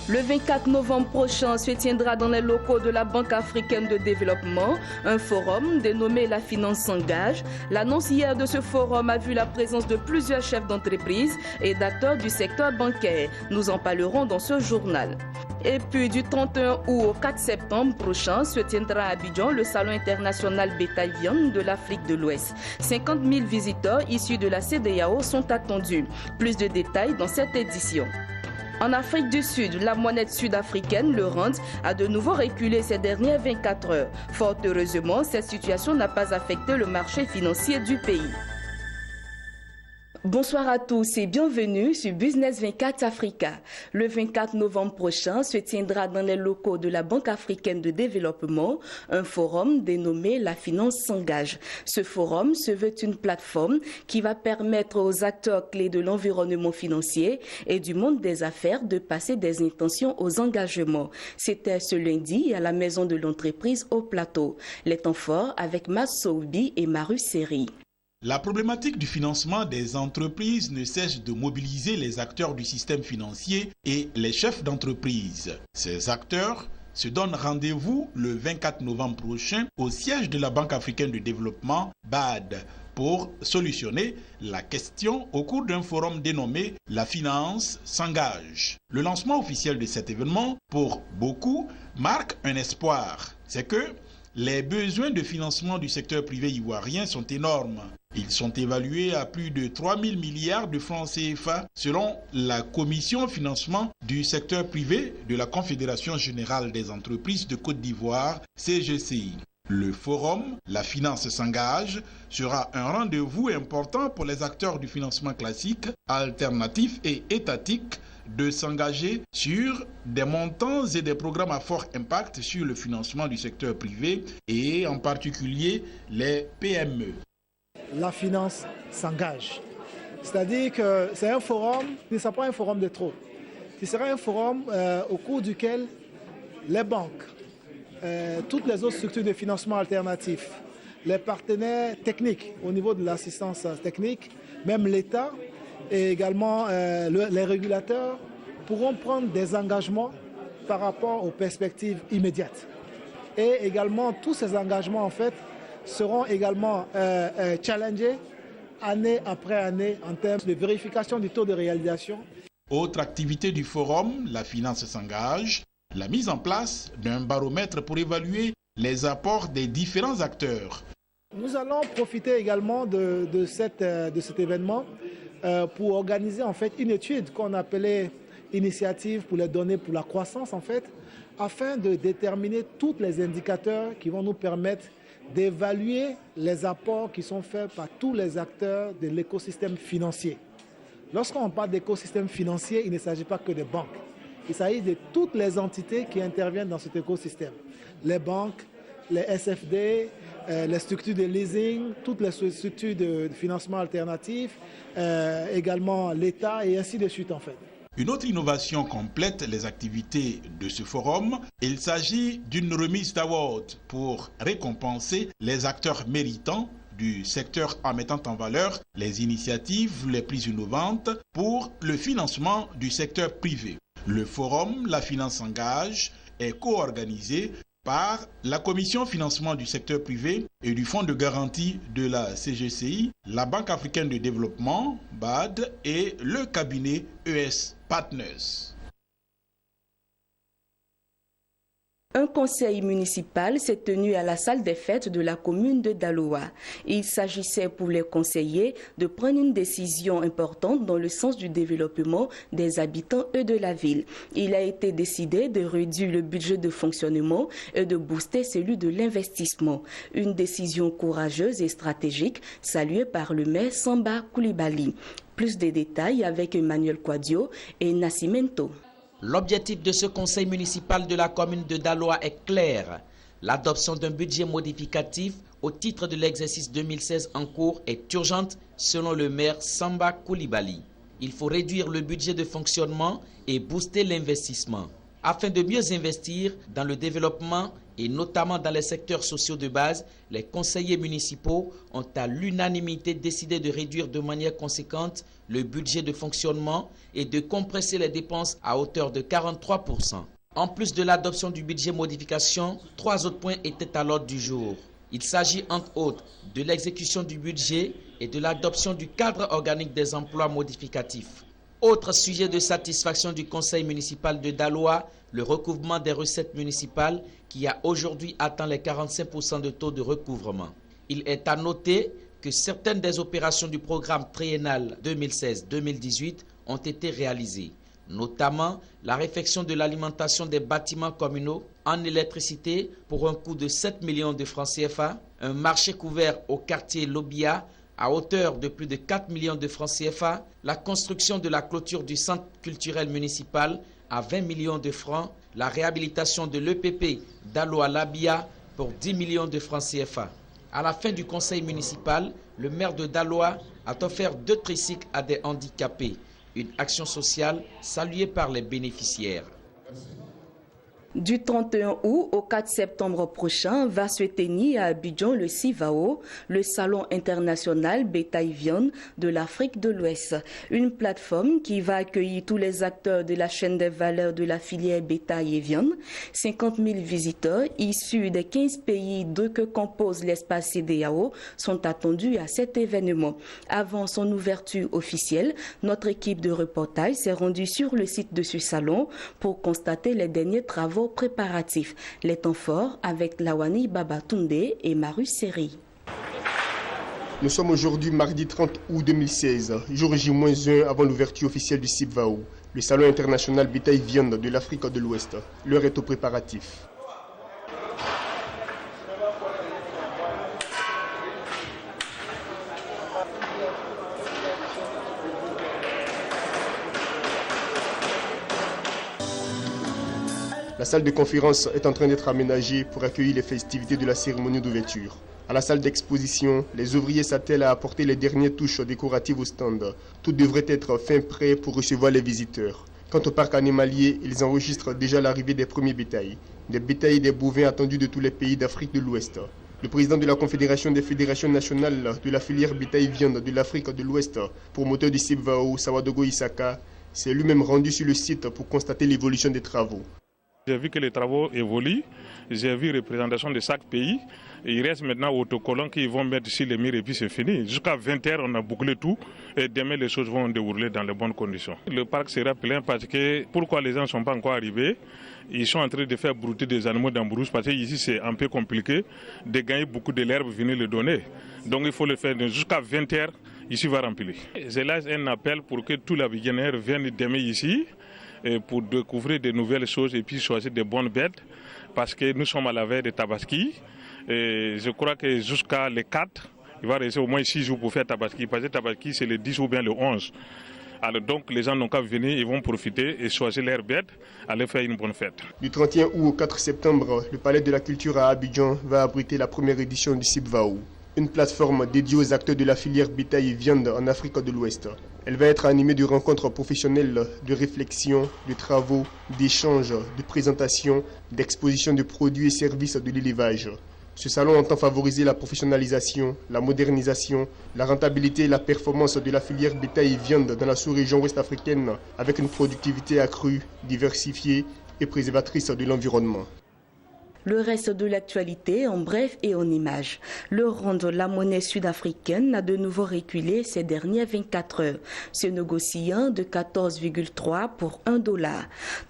Le 24 novembre prochain se tiendra dans les locaux de la Banque africaine de développement un forum dénommé La Finance s'engage. L'annonce hier de ce forum a vu la présence de plusieurs chefs d'entreprise et d'acteurs du secteur bancaire. Nous en parlerons dans ce journal. Et puis du 31 août au 4 septembre prochain se tiendra à Abidjan le Salon international bétail viande de l'Afrique de l'Ouest. 50 000 visiteurs issus de la CEDEAO sont attendus. Plus de détails dans cette édition. En Afrique du Sud, la monnaie sud-africaine, le rand, a de nouveau reculé ces dernières 24 heures. Fort heureusement, cette situation n'a pas affecté le marché financier du pays. Bonsoir à tous et bienvenue sur Business 24 Africa. Le 24 novembre prochain se tiendra dans les locaux de la Banque africaine de développement un forum dénommé La Finance s'engage. Ce forum se veut une plateforme qui va permettre aux acteurs clés de l'environnement financier et du monde des affaires de passer des intentions aux engagements. C'était ce lundi à la Maison de l'entreprise au Plateau. Les temps forts avec Mas Soubi et Maru Seri. La problématique du financement des entreprises ne cesse de mobiliser les acteurs du système financier et les chefs d'entreprise. Ces acteurs se donnent rendez-vous le 24 novembre prochain au siège de la Banque africaine de développement, BAD, pour solutionner la question au cours d'un forum dénommé « La finance s'engage ». Le lancement officiel de cet événement, pour beaucoup, marque un espoir. C'est que les besoins de financement du secteur privé ivoirien sont énormes. Ils sont évalués à plus de 3 000 milliards de francs CFA selon la Commission financement du secteur privé de la Confédération générale des entreprises de Côte d'Ivoire, CGCI. Le forum La Finance s'engage sera un rendez-vous important pour les acteurs du financement classique, alternatif et étatique de s'engager sur des montants et des programmes à fort impact sur le financement du secteur privé et en particulier les PME. La finance s'engage. C'est-à-dire que c'est un forum, ce ne sera pas un forum de trop. Ce sera un forum au cours duquel les banques, toutes les autres structures de financement alternatif, les partenaires techniques au niveau de l'assistance technique, même l'État et également les régulateurs pourront prendre des engagements par rapport aux perspectives immédiates. Et également, tous ces engagements, en fait, seront également challengés année après année en termes de vérification du taux de réalisation. Autre activité du forum, La Finance s'engage, la mise en place d'un baromètre pour évaluer les apports des différents acteurs. Nous allons profiter également de cet événement pour organiser en fait une étude qu'on appelait initiative pour les données pour la croissance en fait, afin de déterminer tous les indicateurs qui vont nous permettre d'évaluer les apports qui sont faits par tous les acteurs de l'écosystème financier. Lorsqu'on parle d'écosystème financier, il ne s'agit pas que des banques. Il s'agit de toutes les entités qui interviennent dans cet écosystème. Les banques, les SFD, les structures de leasing, toutes les structures de financement alternatif, également l'État et ainsi de suite en fait. Une autre innovation complète les activités de ce forum. Il s'agit d'une remise d'award pour récompenser les acteurs méritants du secteur en mettant en valeur les initiatives les plus innovantes pour le financement du secteur privé. Le forum La Finance s'engage est co-organisé par la Commission financement du secteur privé et du Fonds de garantie de la CGCI, la Banque africaine de développement, BAD, et le cabinet ES Partners. Un conseil municipal s'est tenu à la salle des fêtes de la commune de Daloa. Il s'agissait pour les conseillers de prendre une décision importante dans le sens du développement des habitants et de la ville. Il a été décidé de réduire le budget de fonctionnement et de booster celui de l'investissement. Une décision courageuse et stratégique saluée par le maire Samba Koulibaly. Plus de détails avec Emmanuel Quadio et Nascimento. L'objectif de ce conseil municipal de la commune de Daloa est clair. L'adoption d'un budget modificatif au titre de l'exercice 2016 en cours est urgente selon le maire Samba Koulibaly. Il faut réduire le budget de fonctionnement et booster l'investissement. Afin de mieux investir dans le développement Et notamment dans les secteurs sociaux de base, les conseillers municipaux ont à l'unanimité décidé de réduire de manière conséquente le budget de fonctionnement et de compresser les dépenses à hauteur de 43%. En plus de l'adoption du budget modification, 3 autres points étaient à l'ordre du jour. Il s'agit entre autres de l'exécution du budget et de l'adoption du cadre organique des emplois modificatifs. Autre sujet de satisfaction du conseil municipal de Daloa, le recouvrement des recettes municipales qui a aujourd'hui atteint les 45% de taux de recouvrement. Il est à noter que certaines des opérations du programme triennal 2016-2018 ont été réalisées, notamment la réfection de l'alimentation des bâtiments communaux en électricité pour un coût de 7 millions de francs CFA, un marché couvert au quartier Lobia à hauteur de plus de 4 millions de francs CFA, la construction de la clôture du centre culturel municipal à 20 millions de francs, la réhabilitation de l'EPP Daloa Labia pour 10 millions de francs CFA. À la fin du conseil municipal, le maire de Daloa a offert 2 tricycles à des handicapés, une action sociale saluée par les bénéficiaires. Du 31 août au 4 septembre prochain va se tenir à Abidjan le CIVAO, le Salon international bétail-viande de l'Afrique de l'Ouest. Une plateforme qui va accueillir tous les acteurs de la chaîne des valeurs de la filière bétail et viande. 50 000 visiteurs issus des 15 pays que compose l'espace CEDEAO sont attendus à cet événement. Avant son ouverture officielle, notre équipe de reportage s'est rendue sur le site de ce salon pour constater les derniers travaux préparatifs. Les temps forts avec Lawani Babatunde et Maru Seri. Nous sommes aujourd'hui mardi 30 août 2016, jour J-1 avant l'ouverture officielle du CIVAO, le Salon international bétail-viande de l'Afrique de l'Ouest. L'heure est aux préparatifs. La salle de conférence est en train d'être aménagée pour accueillir les festivités de la cérémonie d'ouverture. À la salle d'exposition, les ouvriers s'attellent à apporter les dernières touches décoratives au stand. Tout devrait être fin prêt pour recevoir les visiteurs. Quant au parc animalier, ils enregistrent déjà l'arrivée des premiers bétails. Des bétails et des bovins attendus de tous les pays d'Afrique de l'Ouest. Le président de la Confédération des fédérations nationales de la filière bétail-viande de l'Afrique de l'Ouest, promoteur du CIVAO, Sawadogo Isaka, s'est lui-même rendu sur le site pour constater l'évolution des travaux. J'ai vu que les travaux évoluent, j'ai vu représentation de chaque pays. Et il reste maintenant autocollants qu'ils vont mettre sur les murs et puis c'est fini. Jusqu'à 20h, on a bouclé tout et demain les choses vont dérouler dans les bonnes conditions. Le parc sera plein parce que pourquoi les gens ne sont pas encore arrivés? Ils sont en train de faire brouter des animaux dans Brousse parce que ici c'est un peu compliqué de gagner beaucoup de l'herbe, venir le donner. Donc il faut le faire jusqu'à 20h, ici va remplir. Je lance un appel pour que tous les Abidjanais viennent demain ici pour découvrir de nouvelles choses et puis choisir de bonnes bêtes parce que nous sommes à la veille de Tabaski et je crois que jusqu'à le 4, il va rester au moins 6 jours pour faire Tabaski parce que Tabaski c'est le 10 ou bien le 11. Alors donc les gens n'ont qu'à venir, ils vont profiter et choisir leurs bêtes, aller faire une bonne fête. Du 31 août au 4 septembre, le Palais de la Culture à Abidjan va abriter la première édition du CIVAO, une plateforme dédiée aux acteurs de la filière bétail et viande en Afrique de l'Ouest. Elle va être animée de rencontres professionnelles, de réflexion, de travaux, d'échanges, de présentations, d'expositions de produits et services de l'élevage. Ce salon entend favoriser la professionnalisation, la modernisation, la rentabilité et la performance de la filière bétail et viande dans la sous-région ouest africaine avec une productivité accrue, diversifiée et préservatrice de l'environnement. Le reste de l'actualité en bref et en images. Le rand de la monnaie sud-africaine a de nouveau reculé ces dernières 24 heures, se négociant de 14,3 pour $1.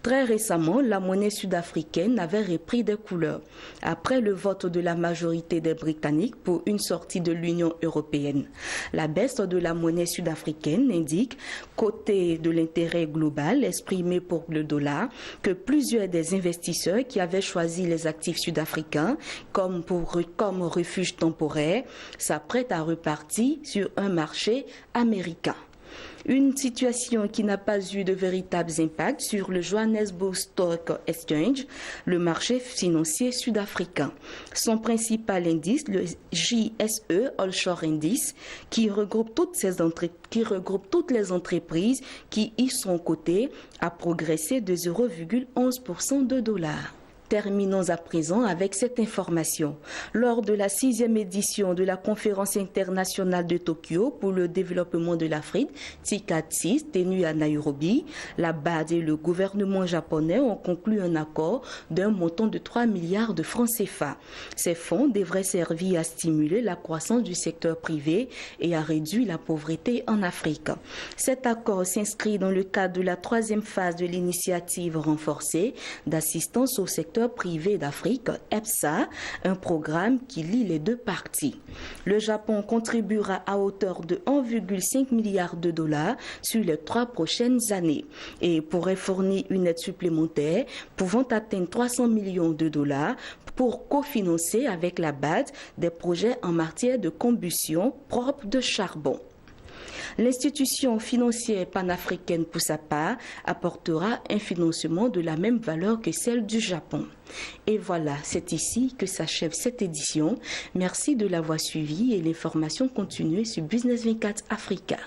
Très récemment, la monnaie sud-africaine avait repris des couleurs après le vote de la majorité des Britanniques pour une sortie de l'Union européenne. La baisse de la monnaie sud-africaine indique, côté de l'intérêt global exprimé pour le dollar, que plusieurs des investisseurs qui avaient choisi les actifs sud-africains comme refuge temporaire s'apprêtent à repartir sur un marché américain. Une situation qui n'a pas eu de véritables impacts sur le Johannesburg Stock Exchange, le marché financier sud-africain. Son principal indice, le JSE All-Shore Index, qui regroupe toutes les entreprises qui y sont cotées, a progressé de 0,11% de $. Terminons à présent avec cette information. Lors de la 6e édition de la conférence internationale de Tokyo pour le développement de l'Afrique, TICAD 6, tenue à Nairobi, la BAD et le gouvernement japonais ont conclu un accord d'un montant de 3 milliards de francs CFA. Ces fonds devraient servir à stimuler la croissance du secteur privé et à réduire la pauvreté en Afrique. Cet accord s'inscrit dans le cadre de la 3e phase de l'initiative renforcée d'assistance au secteur privé d'Afrique, EPSA, un programme qui lie les deux parties. Le Japon contribuera à hauteur de 1,5 milliard de dollars sur les 3 prochaines années et pourrait fournir une aide supplémentaire pouvant atteindre 300 millions de dollars pour cofinancer avec la BAD des projets en matière de combustion propre de charbon. L'institution financière panafricaine, pour sa part, apportera un financement de la même valeur que celle du Japon. Et voilà, c'est ici que s'achève cette édition. Merci de l'avoir suivi et l'information continue sur Business 24 Africa.